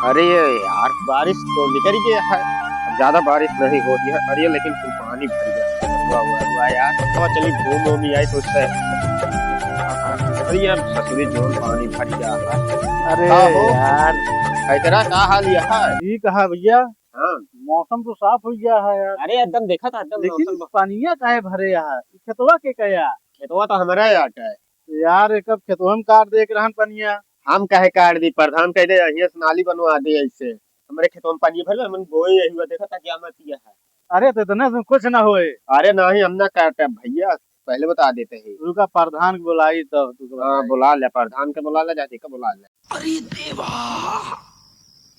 अरे यार बारिश तो निकल गया है। अब ज्यादा बारिश नहीं हो रही है। अरे लेकिन फिर पानी भर गया हुआ यार। तो चली घूम घूम आई तो उससे अरे यार ससुरी जोन पानी भर गया है। अरे हो यार तेरा क्या हाल है? ठीक है भैया। हाँ। मौसम तो साफ हो गया है यार, अरे एकदम देखा था एकदम लेकिन मौसम। पानिया काहे भरे यार? खेतवा के कया खेतवा तो हमारा यार है। यार, एक अब खेतवा में काट देख रहन पनिया। हम कहे काट दी प्रधान कह दे यही से नाली बनवा दे ऐसे हमारे खेतों में पानी भर मन बोए यही हुआ देखा था क्या मत किया है। अरे तो इतना तुम कुछ ना होए। अरे नहीं हम ना काटे भैया पहले बता देते हैं। रुका प्रधान को बुलाई तब हाँ बुला ले प्रधान के बुला ले जाती का बुला ले। अरे देवा,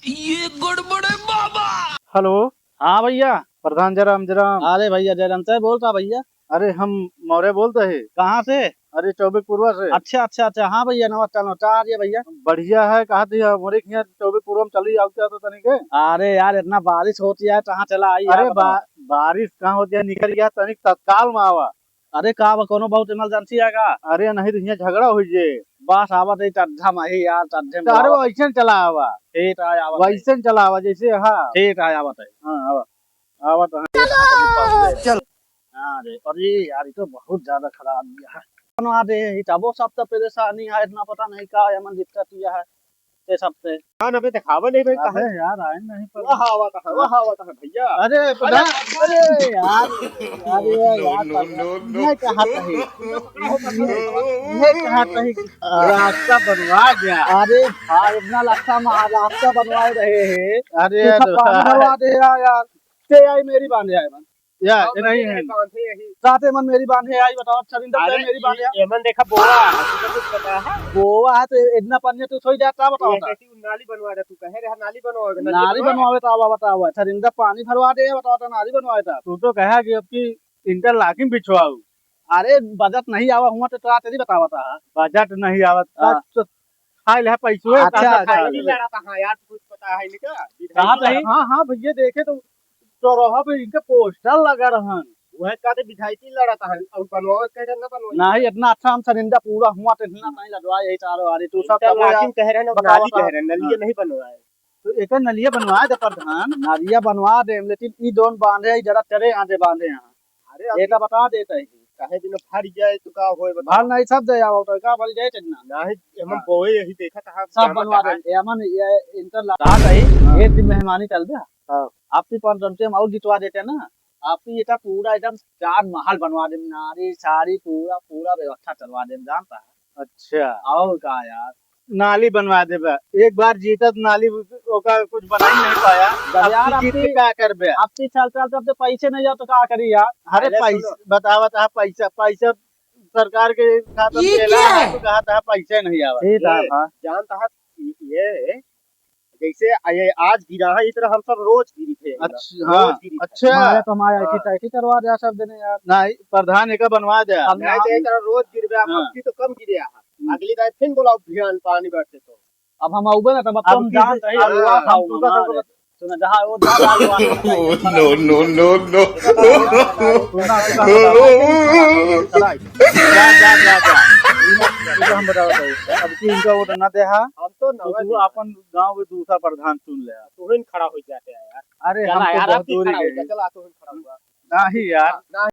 ये गड़बड़ है बाबा। हेलो। हाँ भैया, प्रधान जराम जराम। अरे भैया जयराम साहब बोल रहा भैया। अरे हम मौर्य बोलते हैं। कहाँ से? अरे चौबीपुरवा से। अच्छा अच्छा अच्छा, हाँ भैया नमस्कार नमस्कार जी भैया। बढ़िया है, कहा थी मोरे यहाँ चौबीपुरवा में चली आते तो तनिके। अरे यार इतना बारिश होती है कहाँ चला आई? अरे बारिश कहाँ होती है, निकल गया तनिक तत्काल में आवा। अरे का कोनो बहुत इमरजेंसी है का? अरे नहीं तो यहाँ झगड़ा हो जे। बस आवत है चड्ढा माही यार चड्ढे में। अरे वैसे चला आवा, ठीक है आवत है। वैसे चला आवा जैसे। हाँ ठीक है आवत है। हाँ आवा आवा तो चल। हाँ रे, अरे यार ये तो बहुत ज्यादा खराब दिया है। बनवा दे हिटाबो सब तो परेशानी है, इतना पता नहीं का एमन दिक्कत किया है ये सब से। हाँ ना दिखावा नहीं भाई अरे यार आए नहीं पर। वहाँ आवा था भैया। अरे प्रधान, अरे यार अरे यार मैं कहा कही मैं कहा कही रास्ता बनवा गया। अरे भाई इतना लाखा रास्ता बनवाए रहे हैं। अरे तू सब पानी भरवा दे यार। ते आई मेरी बांधे आई मन यार ये नहीं है। साथे मन मेरी बांधे आई बताओ छरिंदर ते मेरी बांधे आई। एमन देखा बोरा कुछ पता है। गोवा है तो इतना पानी तू सोई जाता बताओ ये कैसी नाली बनवा दे तू कहे रे नाली बनवाओगे नाली बनवावे तो आवा बताओ छरिंदर पानी भरवा दे बताओ तो नाली बनवाए था। तू तो कहा कि अब की इंटरलॉकिंग बिछवाऊ। अरे बजट नहीं आवा हुआ तो तेरी बतावा था। बजट नहीं आवत हाँ। तो खाई ले पैसे। अच्छा, अच्छा। लड़ा था। हाँ यार कुछ पता है नहीं क्या कहाँ सही? हाँ हाँ भैया देखे तो चौराहा पे इनके पोस्टर लगा रहन। वह कहते विधायकी लड़ा था और बनवाओ कह ना बनवाओ नहीं इतना अच्छा हम सरिंदा पूरा हुआ तो इतना नहीं लदवा यही चारों वाली तू सब तब लाकिन कह रहे हैं ना बताओ नाली कह रहे हैं नली नहीं बनवाए। तो एक नलिया बनवा दे प्रधान। नारिया बनवा दे लेकिन ई दोन बांधे जरा चरे आधे बांधे यहाँ। अरे ये तो बता देते हैं कहे दिन फट जाए तो का होए बता। भाल नहीं सब दे आओ तो का भल जाए चलना नहीं हम बोए यही देखा था सब बनवा दे एमन ये इंटर लगा कही एक दिन मेहमानी चल गया। हां आपकी 5 हम और जितवा देते ना। आपकी ये पूरा एकदम 4 महल बनवा दे नारी सारी पूरा पूरा व्यवस्था करवा दे जानता है। अच्छा और का यार नाली बनवा दे बा। एक बार जीतत नाली ओका कुछ बना ही नहीं पाया। यार अब जीत के क्या करबे? आपकी चल चल जब पैसे नहीं जाओ तो क्या करी यार? अरे पैसा बतावत है, पैसा पैसा सरकार के खाता में एला है तो कहा था पैसे नहीं आवत। ठीक है हां जानता है ये जैसे ये आज गिरा है इस तरह हम सब रोज गिरी थे। अच्छा हाँ अच्छा हमारे तो हमारे ऐसी तैसी करवा दिया सब देने यार। नहीं प्रधान एक बनवा दे। नहीं तो एक तरह रोज गिरबे आप की तो कम गिरे है। अगली बार फिर बोलाओ भियान पानी बढ़ते तो अब हम आउबे ना तब तुम जानते ही अलवा खाओ सुना जहां वो नो नो नो नो हम बताओ अब की इनका वोट ना दे। हम तो तू अपन गांव में दूसरा प्रधान चुन ले। तू ही खड़ा हो जाते हैं यार। अरे हम तो बहुत दूरी गए। चला तो खड़ा हुआ नहीं यार।